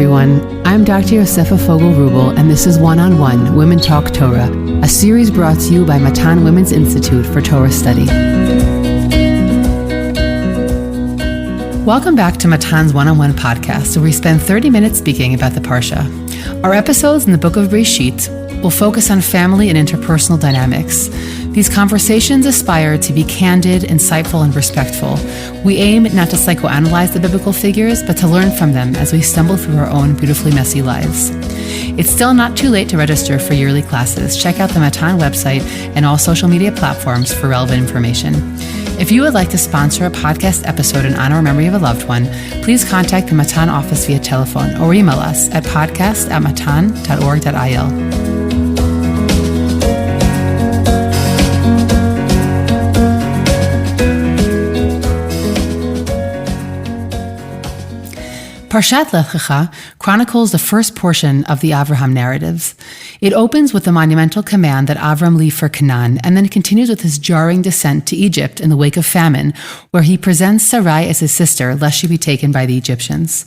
everyone. I'm Dr. Yosefa Fogel-Rubel, and this is One-on-One Women Talk Torah, a series brought to you by Matan Women's Institute for Torah Study. Welcome back to Matan's One-on-One podcast, where we spend 30 minutes speaking about the Parsha. Our episodes in the book of Breshit will focus on family and interpersonal dynamics. These conversations aspire to be candid, insightful, and respectful. We aim not to psychoanalyze the biblical figures, but to learn from them as we stumble through our own beautifully messy lives. It's still not too late to register for yearly classes. Check out the Matan website and all social media platforms for relevant information. If you would like to sponsor a podcast episode in honor or memory of a loved one, please contact the Matan office via telephone or email us at podcast@matan.org.il. Parshat Lecha chronicles the first portion of the Avraham narratives. It opens with the monumental command that Avram leave for Canaan, and then continues with his jarring descent to Egypt in the wake of famine, where he presents Sarai as his sister, lest she be taken by the Egyptians.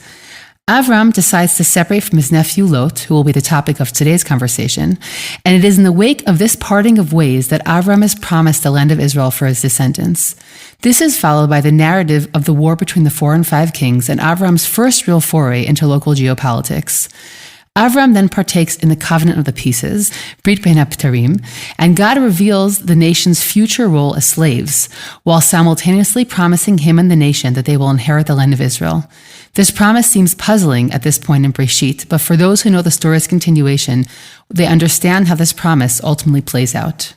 Avram decides to separate from his nephew Lot, who will be the topic of today's conversation, and it is in the wake of this parting of ways that Avram is promised the land of Israel for his descendants. This is followed by the narrative of the war between the 4 and 5 kings and Avram's first real foray into local geopolitics. Avram then partakes in the covenant of the pieces, Brit Bein HaPtarim, and God reveals the nation's future role as slaves, while simultaneously promising him and the nation that they will inherit the land of Israel. This promise seems puzzling at this point in Breshit, but for those who know the story's continuation, they understand how this promise ultimately plays out.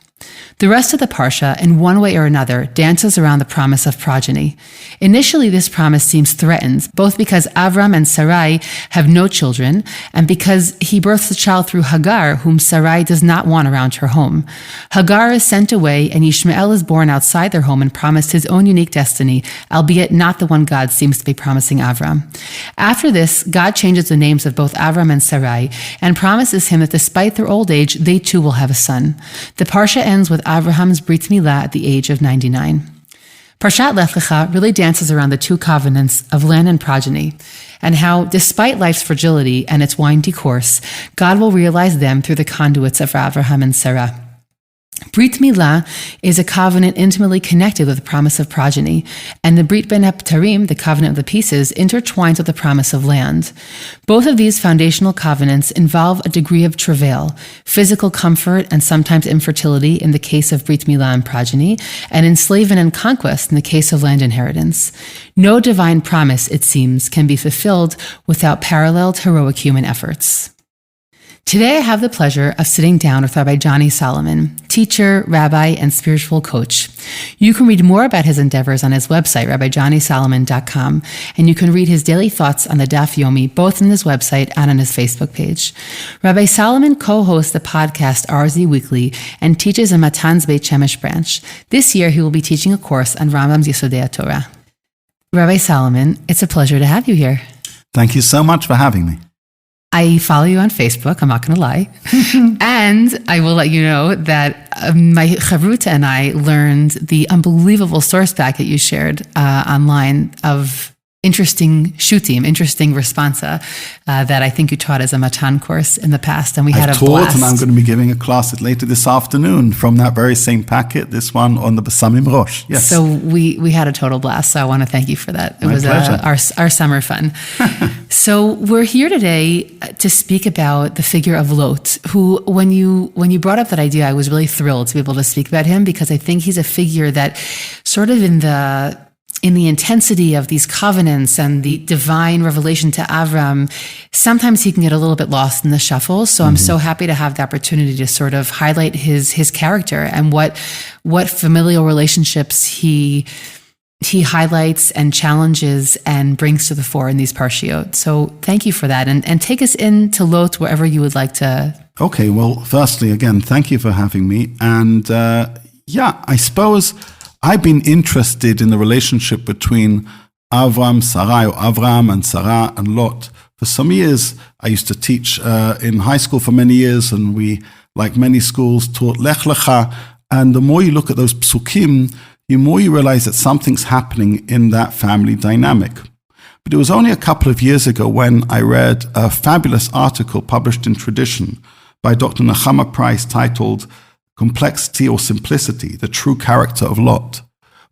The rest of the Parsha, in one way or another, dances around the promise of progeny. Initially, this promise seems threatened, both because Avram and Sarai have no children, and because he births a child through Hagar, whom Sarai does not want around her home. Hagar is sent away, and Ishmael is born outside their home and promised his own unique destiny, albeit not the one God seems to be promising Avram. After this, God changes the names of both Avram and Sarai, and promises him that despite their old age, they too will have a son. The Parsha ends with Abraham's Brit Milah at the age of 99. Parshat Lecha really dances around the two covenants of land and progeny, and how, despite life's fragility and its windy course, God will realize them through the conduits of Abraham and Sarah. Brit Milah is a covenant intimately connected with the promise of progeny, and the Brit Bein HaPtarim, the covenant of the pieces, intertwines with the promise of land. Both of these foundational covenants involve a degree of travail, physical comfort and sometimes infertility in the case of Brit Milah and progeny, and enslavement and conquest in the case of land inheritance. No divine promise, it seems, can be fulfilled without paralleled heroic human efforts. Today I have the pleasure of sitting down with Rabbi Johnny Solomon, teacher, rabbi, and spiritual coach. You can read more about his endeavors on his website, rabbijohnnysolomon.com, and you can read his daily thoughts on the Daf Yomi, both on his website and on his Facebook page. Rabbi Solomon co-hosts the podcast RZ Weekly and teaches in Matan's Beit Shemesh branch. This year he will be teaching a course on Rambam's Yesodei Torah. Rabbi Solomon, it's a pleasure to have you here. Thank you so much for having me. I follow you on Facebook, I'm not going to lie. And I will let you know that my chavruta and I learned the unbelievable source packet you shared online of interesting shutim, interesting responsa that I think you taught as a Matan course in the past, and we had a blast. And I'm going to be giving a class later this afternoon from that very same packet, this one on the Besamim Rosh. Yes. So we had a total blast, so I want to thank you for that. It was our summer fun. So we're here today to speak about the figure of Lot, who, when you brought up that idea, I was really thrilled to be able to speak about him, because I think he's a figure that sort of in the intensity of these covenants and the divine revelation to Avram, sometimes he can get a little bit lost in the shuffle. So I'm so happy to have the opportunity to sort of highlight his character and what familial relationships he highlights and challenges and brings to the fore in these parshiot. So thank you for that. And take us into Lot wherever you would like to. Okay, well, firstly, again, thank you for having me. And I suppose I've been interested in the relationship between Avram, Sarai, or Avram and Sarah and Lot. For some years, I used to teach in high school for many years, and we, like many schools, taught Lecha. And the more you look at those psukim, the more you realize that something's happening in that family dynamic. But it was only a couple of years ago when I read a fabulous article published in Tradition by Dr. Nechama Price titled Complexity or Simplicity, the True Character of Lot,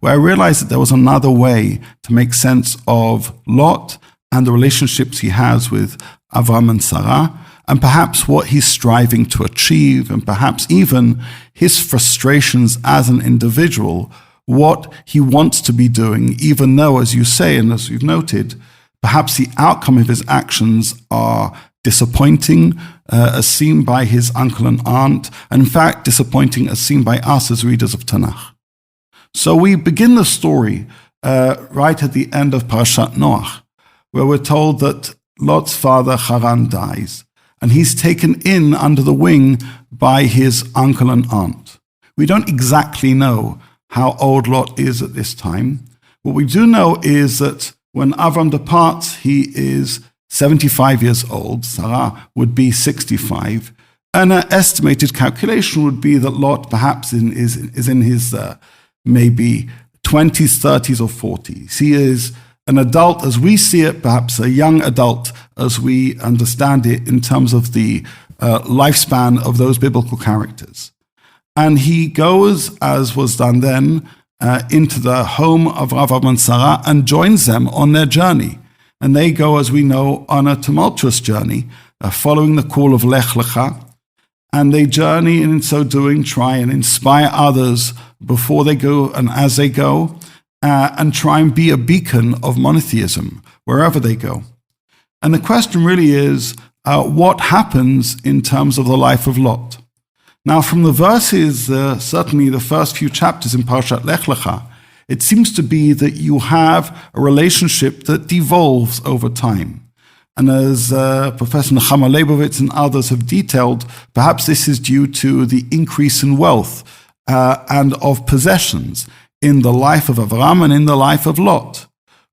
where I realized that there was another way to make sense of Lot and the relationships he has with Avram and Sarah, and perhaps what he's striving to achieve, and perhaps even his frustrations as an individual, what he wants to be doing, even though, as you say, and as we've noted, perhaps the outcome of his actions are disappointing, as seen by his uncle and aunt, and in fact, disappointing as seen by us as readers of Tanakh. So we begin the story right at the end of Parshat Noach, where we're told that Lot's father Haran dies, and he's taken in under the wing by his uncle and aunt. We don't exactly know how old Lot is at this time. What we do know is that when Avram departs, he is 75 years old. Sarah would be 65. And an estimated calculation would be that Lot perhaps is in his maybe 20s, 30s, or 40s. He is an adult as we see it, perhaps a young adult as we understand it in terms of the lifespan of those biblical characters. And he goes, as was done then, into the home of Avram and Sarah and joins them on their journey. And they go, as we know, on a tumultuous journey, following the call of Lech, Lecha. And they journey, and in so doing, try and inspire others before they go and as they go, and try and be a beacon of monotheism wherever they go. And the question really is, what happens in terms of the life of Lot? Now, from the verses, certainly the first few chapters in Parshat Lech Lecha, it seems to be that you have a relationship that devolves over time. And as Professor Nechama Leibovitz and others have detailed, perhaps this is due to the increase in wealth and of possessions in the life of Avram and in the life of Lot.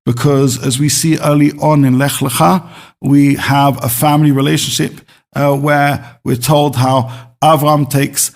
Because as we see early on in Lech Lecha, we have a family relationship where we're told how Avram takes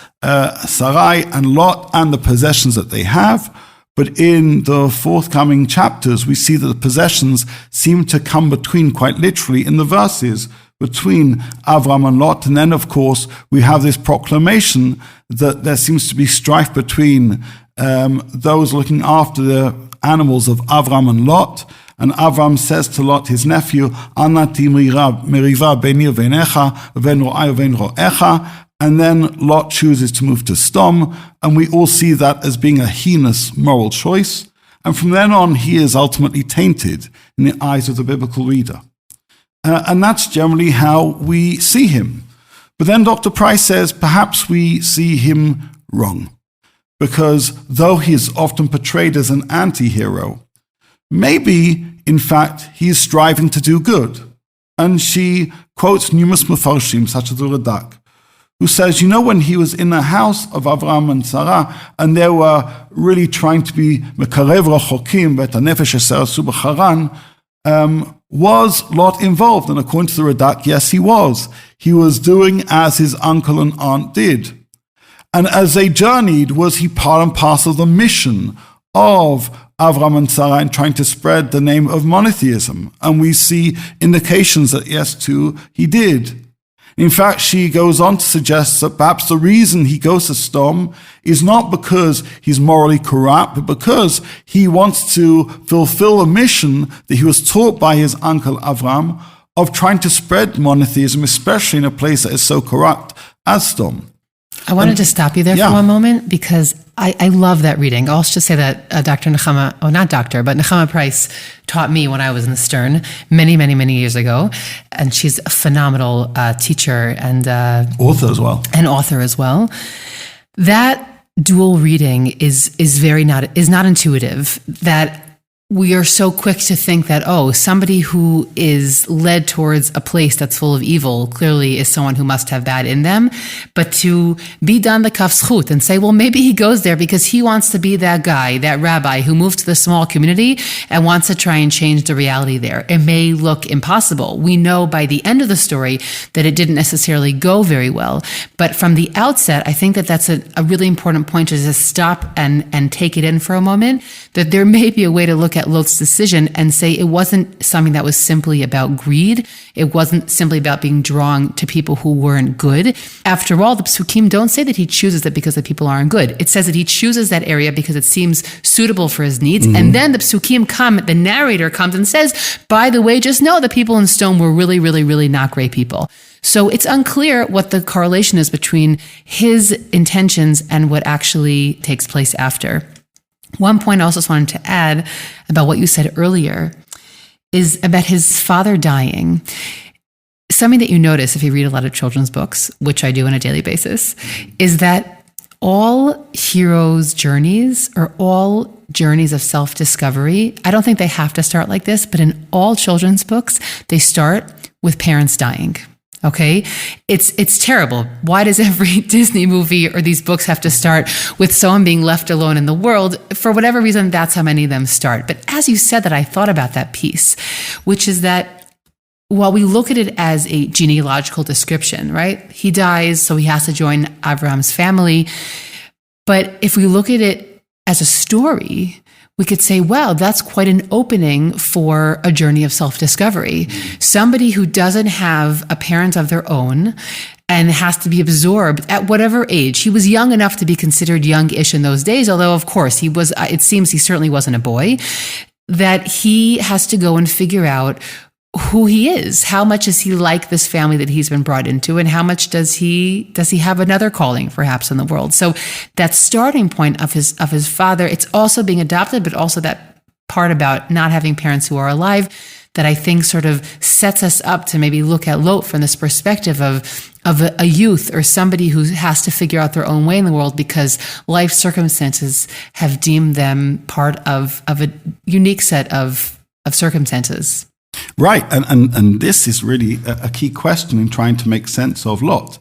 Sarai and Lot and the possessions that they have. But in the forthcoming chapters, we see that the possessions seem to come between, quite literally, in the verses, between Avram and Lot. And then, of course, we have this proclamation that there seems to be strife between those looking after the animals of Avram and Lot. And Avram says to Lot, his nephew, Anati meriva beni uvenecha, uven ro'ai uven ro'echa. And then Lot chooses to move to Sdom, and we all see that as being a heinous moral choice. And from then on, he is ultimately tainted in the eyes of the biblical reader. And that's generally how we see him. But then Dr. Price says, perhaps we see him wrong. Because though he is often portrayed as an anti-hero, maybe, in fact, he is striving to do good. And she quotes numerous Mefarshim, such as the Radak, who says, when he was in the house of Avram and Sarah, and they were really trying to be Mekarev Rachokim, Vet HaNefesh Asher Asu B'Charan, was Lot involved? And according to the Radak, yes, he was. He was doing as his uncle and aunt did. And as they journeyed, was he part and parcel of the mission of Avram and Sarah in trying to spread the name of monotheism? And we see indications that yes, too, he did. In fact, she goes on to suggest that perhaps the reason he goes to Sdom is not because he's morally corrupt, but because he wants to fulfill a mission that he was taught by his uncle Avram of trying to spread monotheism, especially in a place that is so corrupt as Sdom. I wanted to stop you there for one moment because I love that reading. I'll just say that Dr. Nechama, not doctor, but Nechama Price taught me when I was in the Stern many, many, many years ago. And she's a phenomenal teacher and author as well. And author as well. That dual reading is not intuitive. That we are so quick to think that, somebody who is led towards a place that's full of evil clearly is someone who must have bad in them. But to be done the kaf zchut and say, well, maybe he goes there because he wants to be that guy, that rabbi who moved to the small community and wants to try and change the reality there. It may look impossible. We know by the end of the story that it didn't necessarily go very well. But from the outset, I think that that's a really important point to just stop and take it in for a moment, that there may be a way to look look at Lot's decision and say it wasn't something that was simply about greed. It wasn't simply about being drawn to people who weren't good. After all, the Psukim don't say that he chooses it because the people aren't good. It says that he chooses that area because it seems suitable for his needs. And then the Psukim come, the narrator comes and says, by the way, just know the people in Stone were really, really, really not great people. So it's unclear what the correlation is between his intentions and what actually takes place after. One point I also just wanted to add about what you said earlier is about his father dying. Something that you notice if you read a lot of children's books, which I do on a daily basis, is that all heroes' journeys or all journeys of self-discovery, I don't think they have to start like this, but in all children's books, they start with parents dying. Okay, it's terrible. Why does every Disney movie or these books have to start with someone being left alone in the world? For whatever reason, that's how many of them start. But as you said that, I thought about that piece, which is that while we look at it as a genealogical description, right? He dies, so he has to join Abraham's family. But if we look at it as a story, we could say, wow, that's quite an opening for a journey of self-discovery. Somebody who doesn't have a parent of their own and has to be absorbed at whatever age. He was young enough to be considered young-ish in those days, although, of course, he was. It seems he certainly wasn't a boy, that he has to go and figure out who he is. How much is he like this family that he's been brought into, and how much does he have another calling perhaps in the world? So that starting point of his father, it's also being adopted, but also that part about not having parents who are alive that I think sort of sets us up to maybe look at Lot from this perspective of a youth or somebody who has to figure out their own way in the world because life circumstances have deemed them part of a unique set of circumstances. Right, and this is really a key question in trying to make sense of Lot,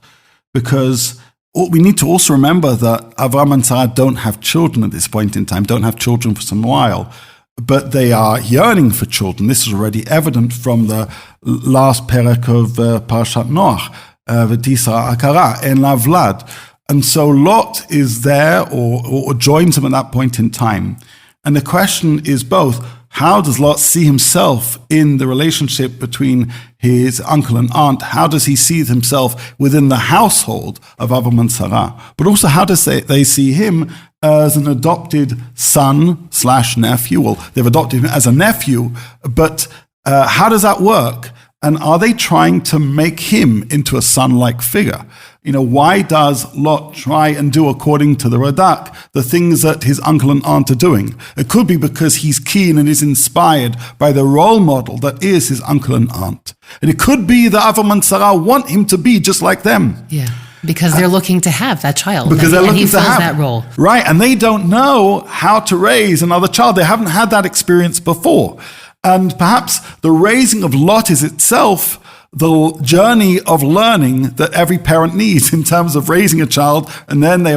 because we need to also remember that Avram and Sarah don't have children at this point in time, don't have children for some while, but they are yearning for children. This is already evident from the last perek of Parshat Noach, V'tisra Akara, En La Vlad. And so Lot is there or joins them at that point in time. And the question is both, how does Lot see himself in the relationship between his uncle and aunt? How does he see himself within the household of Avram and Sarah? But also, how does they see him as an adopted son/nephew? Well, they've adopted him as a nephew, but how does that work? And are they trying to make him into a son-like figure? You know, why does Lot try and do, according to the Radak, the things that his uncle and aunt are doing? It could be because he's keen and is inspired by the role model that is his uncle and aunt. And it could be that Avram and Sarah want him to be just like them. Yeah, because they're looking to have that child. Because they're looking he to fills have that role. Right, and they don't know how to raise another child. They haven't had that experience before. And perhaps the raising of Lot is itself the journey of learning that every parent needs in terms of raising a child. And then we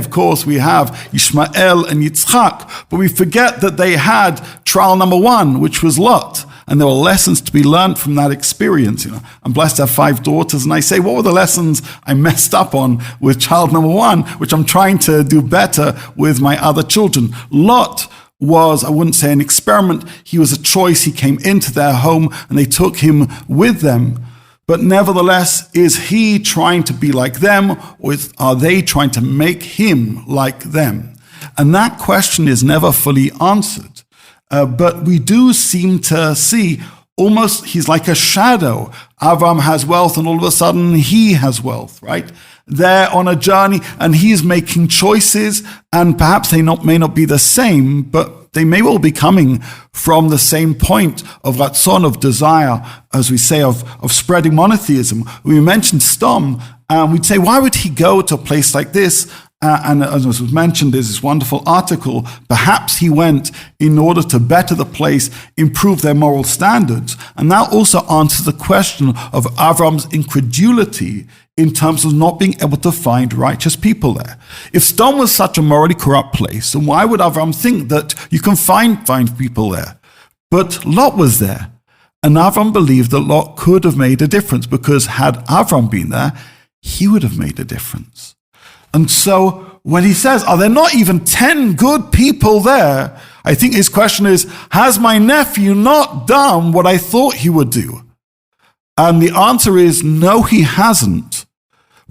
have Ishmael and Yitzchak, but we forget that they had trial number one, which was Lot. And there were lessons to be learned from that experience. You know, I'm blessed to have 5 daughters, and I say, what were the lessons I messed up on with child number one, which I'm trying to do better with my other children? Lot was, I wouldn't say an experiment, he was a choice. He came into their home and they took him with them. But nevertheless, is he trying to be like them, or are they trying to make him like them? And that question is never fully answered. But we do seem to see almost he's like a shadow. Avram has wealth and all of a sudden he has wealth, right? They're on a journey and he's making choices, and perhaps they may not be the same, but they may well be coming from the same point of ratzon, of desire, as we say, of spreading monotheism. We mentioned Stom, and we'd say, why would he go to a place like this? And as was mentioned, there's this wonderful article. Perhaps he went in order to better the place, improve their moral standards. And that also answers the question of Avram's incredulity in terms of not being able to find righteous people there. If Sodom was such a morally corrupt place, then why would Avram think that you can find people there? But Lot was there. And Avram believed that Lot could have made a difference, because had Avram been there, he would have made a difference. And so when he says, are there not even 10 good people there? I think his question is, has my nephew not done what I thought he would do? And the answer is, no, he hasn't.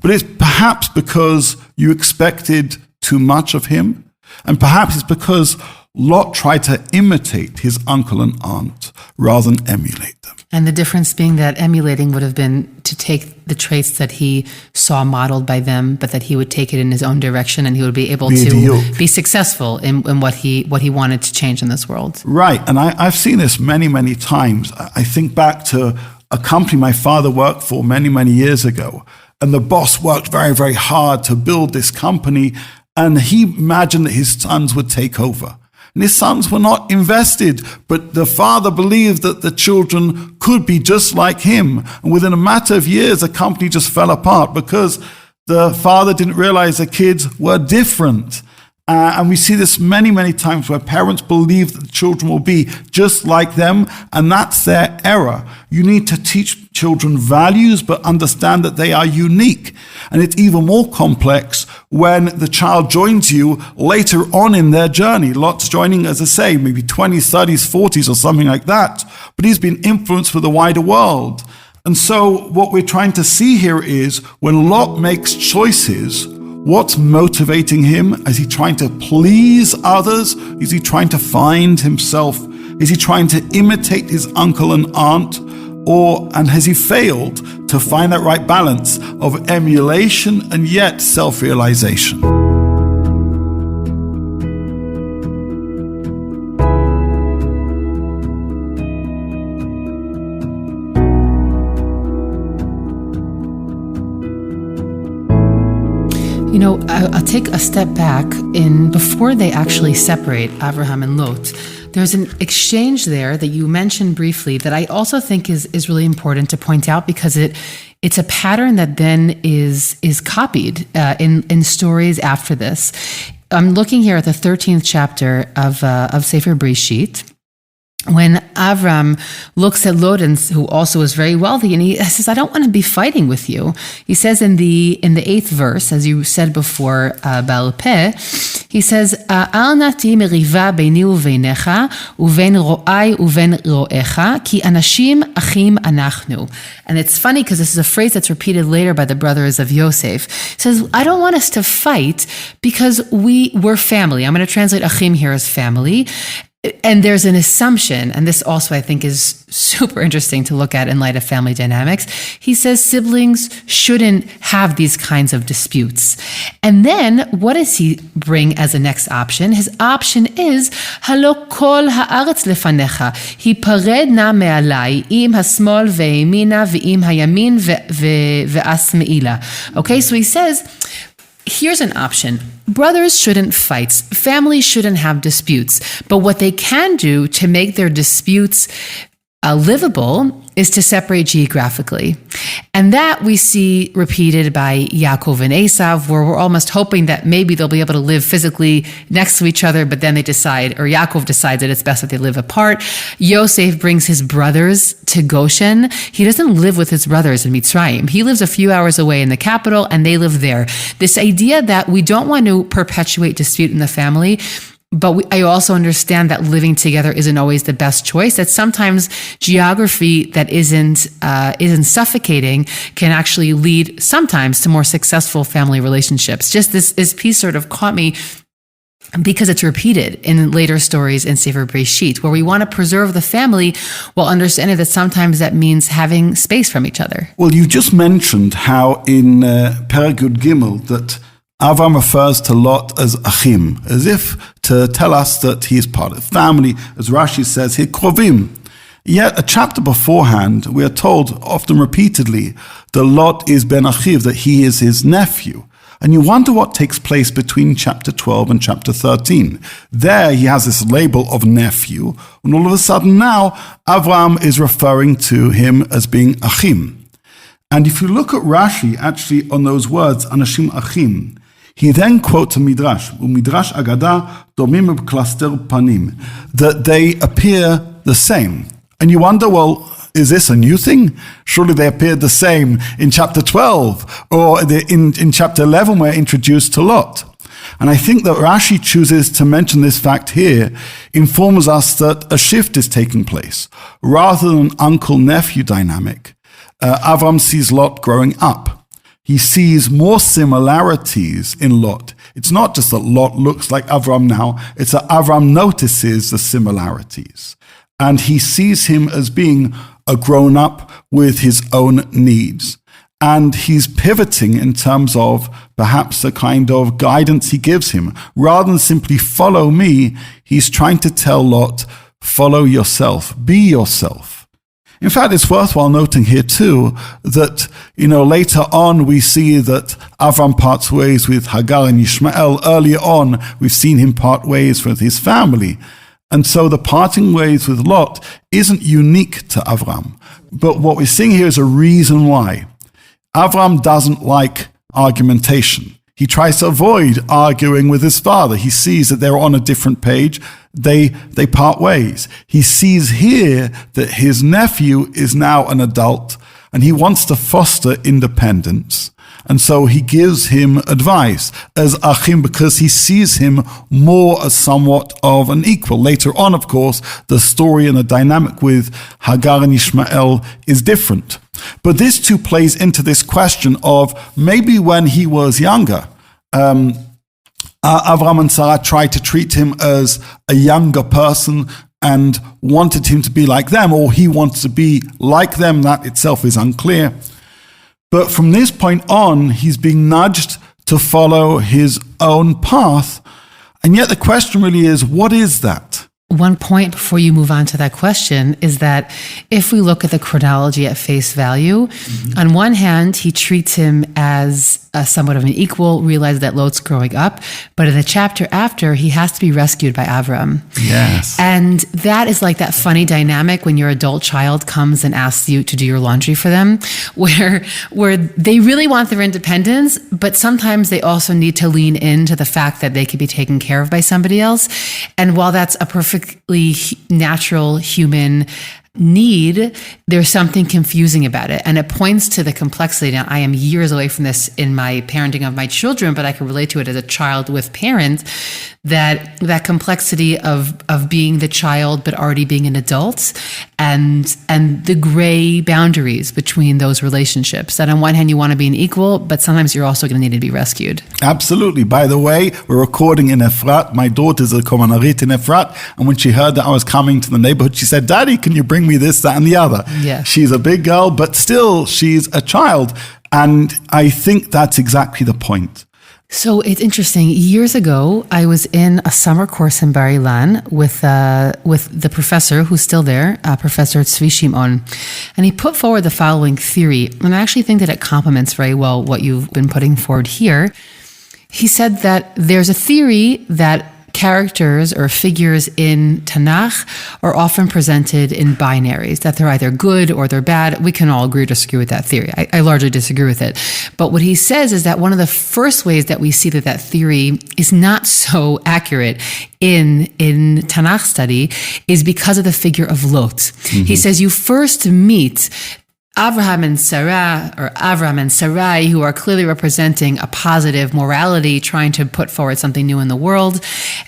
But it's perhaps because you expected too much of him. And perhaps it's because Lot tried to imitate his uncle and aunt rather than emulate them. And the difference being that emulating would have been to take the traits that he saw modeled by them, but that he would take it in his own direction, and he would be able to be successful in what he wanted to change in this world. Right. And I've seen this many, many times. I think back to a company my father worked for many, many years ago. And the boss worked very, very hard to build this company. And he imagined that his sons would take over. And his sons were not invested, but the father believed that the children could be just like him. And within a matter of years, the company just fell apart because the father didn't realize the kids were different. And we see this many, many times where parents believe that the children will be just like them, and that's their error. You need to teach children values, but understand that they are unique. And it's even more complex when the child joins you later on in their journey. Lot's joining, as I say, maybe 20s, 30s, 40s, or something like that. But he's been influenced for the wider world. And so what we're trying to see here is when Lot makes choices, what's motivating him? Is he trying to please others? Is he trying to find himself? Is he trying to imitate his uncle and aunt? And has he failed to find that right balance of emulation and yet self-realization? You know, I'll take a step back. Before they actually separate, Avraham and Lot, there's an exchange there that you mentioned briefly that I also think is really important to point out, because it's a pattern that then is copied in stories after this. I'm looking here at the 13th chapter of Sefer Breshit, when Avram looks at Lot, who also is very wealthy, and he says, I don't want to be fighting with you. He says in the 8th verse, as you said before, Baal Peh, he says, Al nati meriva beini uveinecha, uvein ro'ai uvein ro'echa, ki anashim achim anachnu. And it's funny because this is a phrase that's repeated later by the brothers of Yosef. It says, I don't want us to fight because we're family. I'm going to translate achim here as family. And there's an assumption, and this also I think is super interesting to look at in light of family dynamics. He says siblings shouldn't have these kinds of disputes. And then what does he bring as a next option? His option is, Halo kol haaretz lefanecha, hipared na me'alai, im hasmol ve'emina ve'im hayamin ve'as me'ila. Okay, so he says, here's an option. Brothers shouldn't fight. Families shouldn't have disputes. But what they can do to make their disputes livable is to separate geographically. And that we see repeated by Yaakov and Esav, where we're almost hoping that maybe they'll be able to live physically next to each other, but then they decide, or Yaakov decides that it's best that they live apart. Yosef brings his brothers to Goshen. He doesn't live with his brothers in Mitzrayim. He lives a few hours away in the capital, and they live there. This idea that we don't want to perpetuate dispute in the family, but I also understand that living together isn't always the best choice, that sometimes geography that isn't suffocating can actually lead sometimes to more successful family relationships. Just this piece sort of caught me because it's repeated in later stories in Sefer Breshit, where we want to preserve the family while understanding that sometimes that means having space from each other. Well, you just mentioned how in Perek Yud Gimel that Avram refers to Lot as Achim, as if to tell us that he is part of the family, as Rashi says, Hikrovim. Yet a chapter beforehand, we are told, often repeatedly, that Lot is Ben Achiv, that he is his nephew. And you wonder what takes place between chapter 12 and chapter 13. There he has this label of nephew, and all of a sudden now, Avram is referring to him as being Achim. And if you look at Rashi, actually on those words, Anashim Achim, he then quotes a Midrash, Midrash Agada, Domim B'Klaster Panim, that they appear the same. And you wonder, well, is this a new thing? Surely they appeared the same in chapter 12, or in chapter 11 we're introduced to Lot. And I think that Rashi chooses to mention this fact here informs us that a shift is taking place. Rather than an uncle-nephew dynamic, Avram sees Lot growing up. He sees more similarities in Lot. It's not just that Lot looks like Avram now, it's that Avram notices the similarities. And he sees him as being a grown-up with his own needs. And he's pivoting in terms of perhaps the kind of guidance he gives him. Rather than simply follow me, he's trying to tell Lot, follow yourself, be yourself. In fact, it's worthwhile noting here too that, later on we see that Avram parts ways with Hagar and Ishmael. Earlier on, we've seen him part ways with his family. And so the parting ways with Lot isn't unique to Avram. But what we're seeing here is a reason why. Avram doesn't like argumentation. He tries to avoid arguing with his father. He sees that they're on a different page. They part ways. He sees here that his nephew is now an adult and he wants to foster independence. And so he gives him advice as Achim because he sees him more as somewhat of an equal. Later on, of course, the story and the dynamic with Hagar and Ishmael is different. But this too plays into this question of maybe when he was younger, Avram and Sarah tried to treat him as a younger person and wanted him to be like them, or he wants to be like them. That itself is unclear. But from this point on, he's being nudged to follow his own path. And yet the question really is, what is that? One point before you move on to that question is that if we look at the chronology at face value, on one hand, he treats him as somewhat of an equal, realizes that Lot's growing up, but in the chapter after, he has to be rescued by Avram. Yes. And that is like that funny dynamic when your adult child comes and asks you to do your laundry for them, where they really want their independence, but sometimes they also need to lean into the fact that they could be taken care of by somebody else. And while that's a perfectly natural human need, there's something confusing about it. And it points to the complexity. Now, I am years away from this in my parenting of my children, but I can relate to it as a child with parents, that complexity of being the child, but already being an adult, and the gray boundaries between those relationships. That on one hand, you want to be an equal, but sometimes you're also going to need to be rescued. Absolutely. By the way, we're recording in Efrat. My daughter's a Komanarit in Efrat. And when she heard that I was coming to the neighborhood, she said, "Daddy, can you bring me this, that, and the other?" Yeah. She's a big girl, but still she's a child. And I think that's exactly the point. So it's interesting. Years ago, I was in a summer course in Bar Ilan with the professor who's still there, Professor Tzvi Shimon, and he put forward the following theory, and I actually think that it complements very well what you've been putting forward here. He said that there's a theory that characters or figures in Tanakh are often presented in binaries, that they're either good or they're bad. We can all agree or disagree with that theory. I largely disagree with it. But what he says is that one of the first ways that we see that theory is not so accurate in Tanakh study is because of the figure of Lot. Mm-hmm. He says you first meet Abraham and Sarah, or Avram and Sarai, who are clearly representing a positive morality, trying to put forward something new in the world.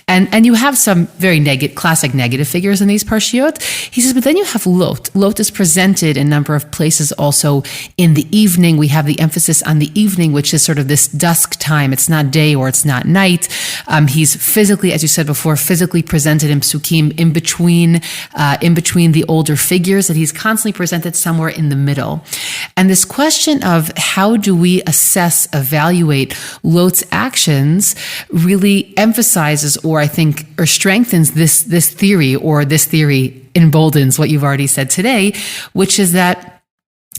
And you have some very classic negative figures in these parshiot. He says, but then you have Lot. Lot is presented in a number of places also in the evening. We have the emphasis on the evening, which is sort of this dusk time. It's not day or it's not night. He's physically, as you said before, physically presented in psukim in between the older figures, that he's constantly presented somewhere in the middle. And this question of how do we evaluate Lot's actions really emphasizes, or strengthens this theory, or this theory emboldens what you've already said today, which is that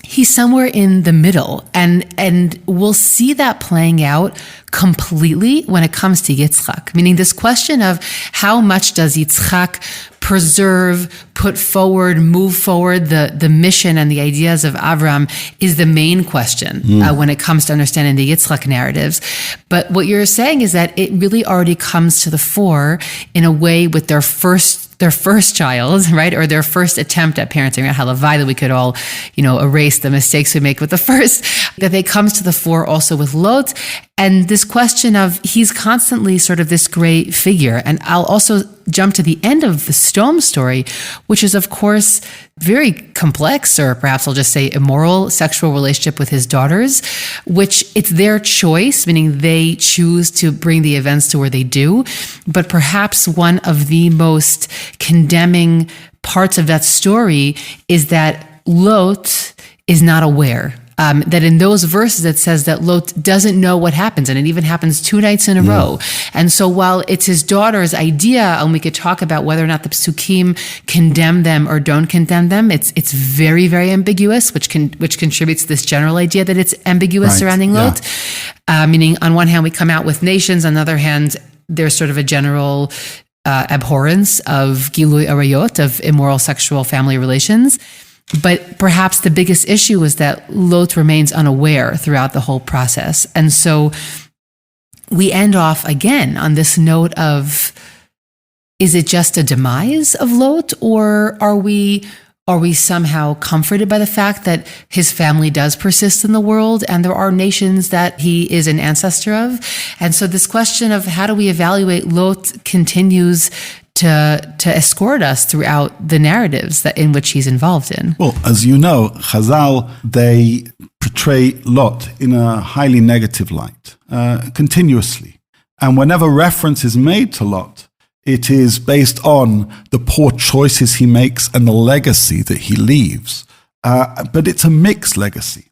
he's somewhere in the middle. And we'll see that playing out completely when it comes to Yitzchak. Meaning this question of how much does Yitzchak preserve, put forward, move forward the mission and the ideas of Avram is the main question when it comes to understanding the Yitzchak narratives. But what you're saying is that it really already comes to the fore in a way with their first child, right? Or their first attempt at parenting, right? Halavai, that we could all, erase the mistakes we make with the first, that they comes to the fore also with Lot. And this question of, he's constantly sort of this great figure. And I'll also jump to the end of the Stom story, which is, of course, very complex, or perhaps I'll just say immoral sexual relationship with his daughters, which it's their choice, meaning they choose to bring the events to where they do. But perhaps one of the most condemning parts of that story is that Lot is not aware. That in those verses it says that Lot doesn't know what happens, and it even happens 2 nights in a row. And so while it's his daughter's idea, and we could talk about whether or not the Psukim condemn them or don't condemn them, it's very, very ambiguous, which contributes to this general idea that it's ambiguous surrounding Lot. Meaning on one hand we come out with nations, on the other hand there's sort of a general abhorrence of Gilui Arayot, of immoral sexual family relations. But perhaps the biggest issue is that Lot remains unaware throughout the whole process. And so we end off again on this note of, is it just a demise of Lot, or are we somehow comforted by the fact that his family does persist in the world and there are nations that he is an ancestor of? And so this question of how do we evaluate Lot continues to escort us throughout the narratives in which he's involved in. Well, as you know, Chazal, they portray Lot in a highly negative light, continuously. And whenever reference is made to Lot, it is based on the poor choices he makes and the legacy that he leaves. But it's a mixed legacy.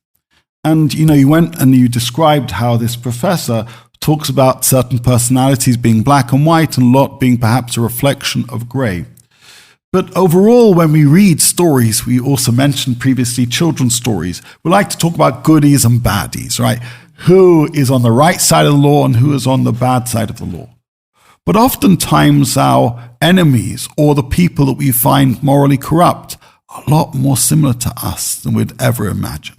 And, you went and you described how this professor talks about certain personalities being black and white and Lot being perhaps a reflection of grey. But overall, when we read stories, we also mentioned previously children's stories, we like to talk about goodies and baddies, right? Who is on the right side of the law and who is on the bad side of the law. But oftentimes our enemies or the people that we find morally corrupt are a lot more similar to us than we'd ever imagine.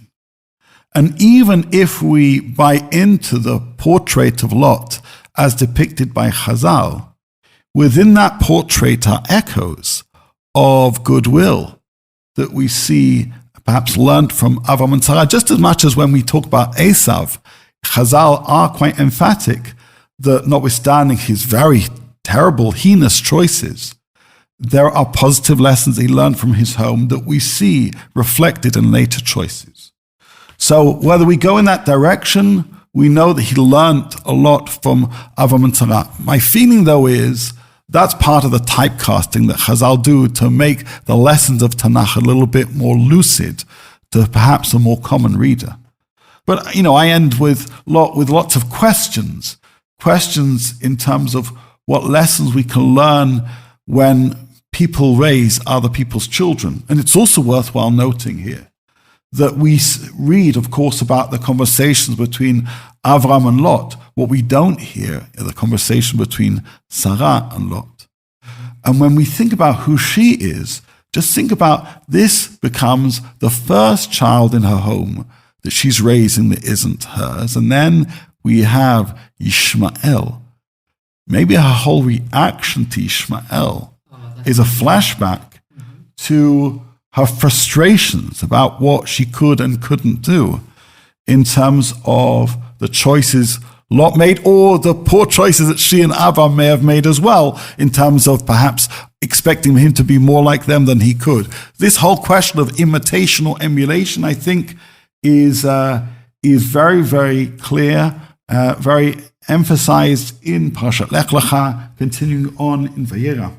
And even if we buy into the portrait of Lot as depicted by Chazal, within that portrait are echoes of goodwill that we see perhaps learned from Avram and Sarah, just as much as when we talk about Esav, Chazal are quite emphatic that notwithstanding his very terrible, heinous choices, there are positive lessons he learned from his home that we see reflected in later choices. So whether we go in that direction, we know that he learned a lot from Avram and Sarah. My feeling, though, is that's part of the typecasting that Chazal do to make the lessons of Tanakh a little bit more lucid to perhaps a more common reader. But, I end with lots of questions in terms of what lessons we can learn when people raise other people's children. And it's also worthwhile noting here that we read, of course, about the conversations between Avram and Lot. What we don't hear is the conversation between Sarah and Lot. And when we think about who she is, just think about this becomes the first child in her home that she's raising that isn't hers. And then we have Ishmael. Maybe her whole reaction to Ishmael is a flashback to her frustrations about what she could and couldn't do in terms of the choices Lot made, or the poor choices that she and Avram may have made as well, in terms of perhaps expecting him to be more like them than he could. This whole question of imitation or emulation, I think, is very, very clear, very emphasized in Parshat Lech Lecha, continuing on in Vayera.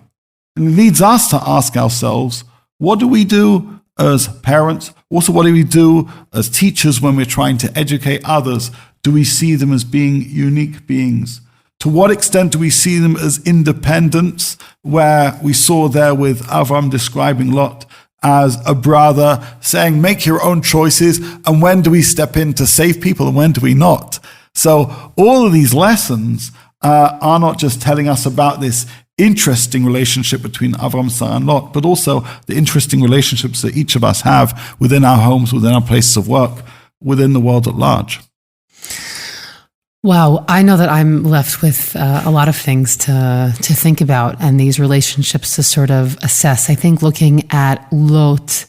And it leads us to ask ourselves, what do we do as parents? Also, what do we do as teachers when we're trying to educate others? Do we see them as being unique beings? To what extent do we see them as independents, where we saw there with Avram describing Lot as a brother saying, make your own choices, and when do we step in to save people and when do we not? So all of these lessons are not just telling us about this interesting relationship between Avram, Sarah, and Lot, but also the interesting relationships that each of us have within our homes, within our places of work, within the world at large. Wow, I know that I'm left with a lot of things to think about and these relationships to sort of assess. I think looking at Lot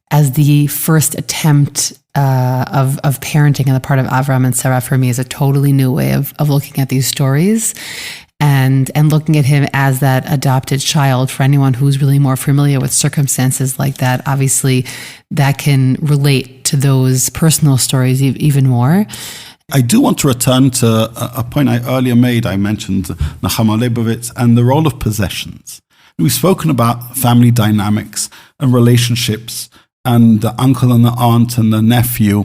as the first attempt of parenting on the part of Avram and Sarah for me is a totally new way of looking at these stories. And looking at him as that adopted child, for anyone who's really more familiar with circumstances like that, obviously that can relate to those personal stories even more. I do want to return to a point I earlier made. I mentioned Nahama Leibovitz and the role of possessions. We've spoken about family dynamics and relationships and the uncle and the aunt and the nephew,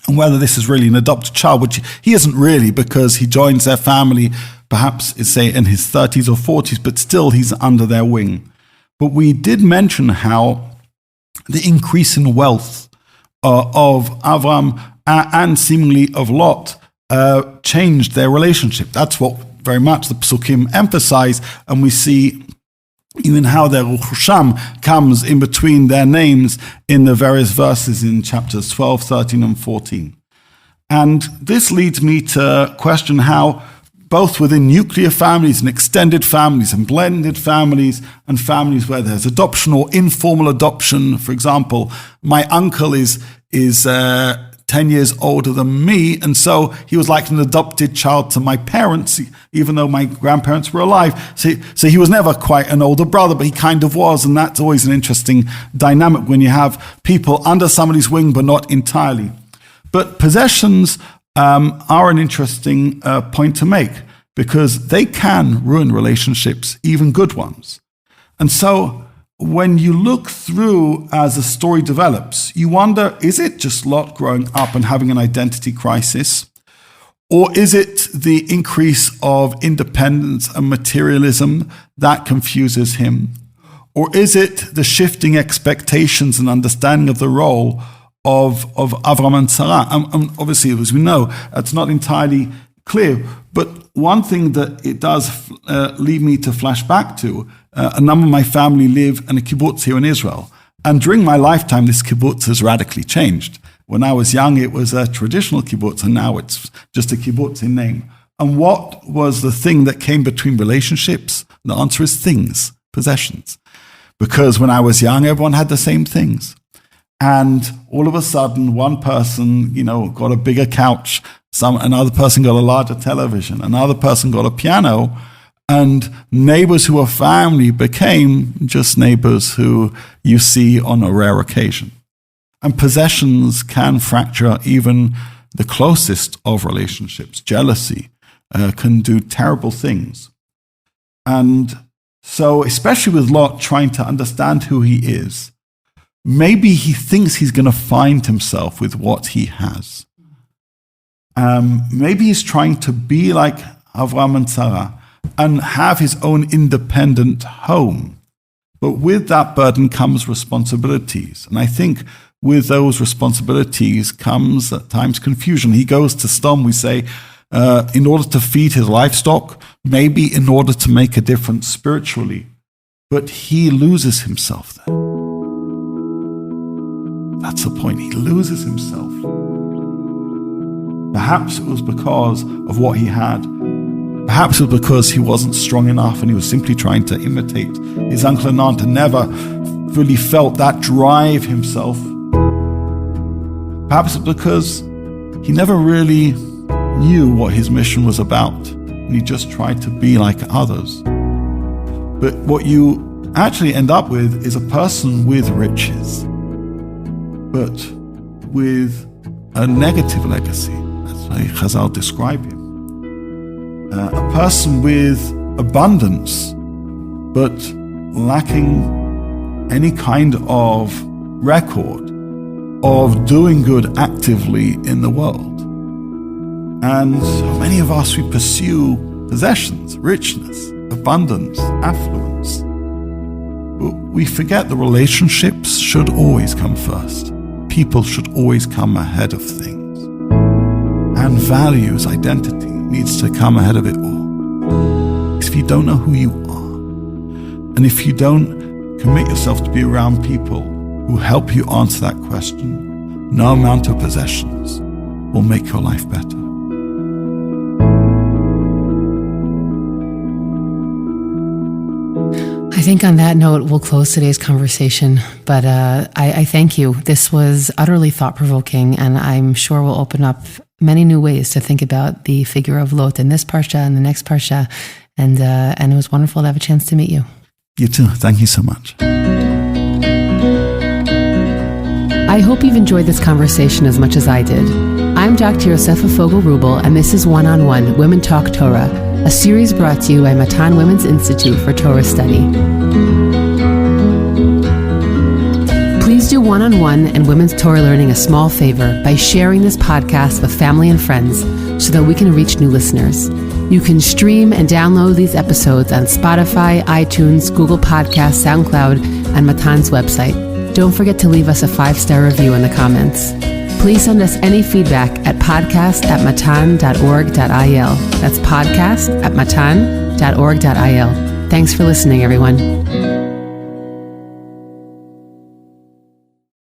and whether this is really an adopted child, which he isn't really, because he joins their family, perhaps, say, in his 30s or 40s, but still he's under their wing. But we did mention how the increase in wealth of Avram and seemingly of Lot changed their relationship. That's what very much the Psukim emphasize, and we see even how their Ruchusham comes in between their names in the various verses in chapters 12, 13, and 14. And this leads me to question how both within nuclear families and extended families and blended families and families where there's adoption or informal adoption. For example, my uncle is 10 years older than me, and so he was like an adopted child to my parents, even though my grandparents were alive. So he was never quite an older brother, but he kind of was, and that's always an interesting dynamic when you have people under somebody's wing, but not entirely. But possessions are an interesting point to make, because they can ruin relationships, even good ones. And so when you look through as a story develops, you wonder, is it just Lot growing up and having an identity crisis? Or is it the increase of independence and materialism that confuses him? Or is it the shifting expectations and understanding of the role of Avram and Sarah? And obviously, as we know, it's not entirely clear. But one thing that it does lead me to flash back to, a number of my family live in a kibbutz here in Israel. And during my lifetime, this kibbutz has radically changed. When I was young, it was a traditional kibbutz, and now it's just a kibbutz in name. And what was the thing that came between relationships? The answer is things, possessions. Because when I was young, everyone had the same things. And all of a sudden, one person, got a bigger couch. Another person got a larger television. Another person got a piano. And neighbors who were family became just neighbors who you see on a rare occasion. And possessions can fracture even the closest of relationships. Jealousy can do terrible things. And so, especially with Lot trying to understand who he is, maybe he thinks he's going to find himself with what he has. Maybe he's trying to be like Avram and Sarah and have his own independent home. But with that burden comes responsibilities. And I think with those responsibilities comes at times confusion. He goes to Stom, we say, in order to feed his livestock, maybe in order to make a difference spiritually. But he loses himself there. That's the point. He loses himself. Perhaps it was because of what he had. Perhaps it was because he wasn't strong enough and he was simply trying to imitate his uncle and aunt and never really felt that drive himself. Perhaps it's because he never really knew what his mission was about and he just tried to be like others. But what you actually end up with is a person with riches, but with a negative legacy. That's how Chazal describe him. A person with abundance, but lacking any kind of record of doing good actively in the world. And so many of us, we pursue possessions, richness, abundance, affluence. But we forget the relationships should always come first. People should always come ahead of things. And values, identity, needs to come ahead of it all. If you don't know who you are, and if you don't commit yourself to be around people who help you answer that question, no amount of possessions will make your life better. I think on that note, we'll close today's conversation. But I thank you. This was utterly thought-provoking, and I'm sure will open up many new ways to think about the figure of Lot in this Parsha and the next Parsha. And it was wonderful to have a chance to meet you. You too. Thank you so much. I hope you've enjoyed this conversation as much as I did. I'm Dr. Yosefa Fogel-Rubel, and this is One-on-One Women Talk Torah, a series brought to you by Matan Women's Institute for Torah Study. Please do One-on-One and Women's Torah Learning a small favor by sharing this podcast with family and friends so that we can reach new listeners. You can stream and download these episodes on Spotify, iTunes, Google Podcasts, SoundCloud, and Matan's website. Don't forget to leave us a 5-star review in the comments. Please send us any feedback at podcast@matan.org.il. That's podcast@matan.org.il. Thanks for listening, everyone.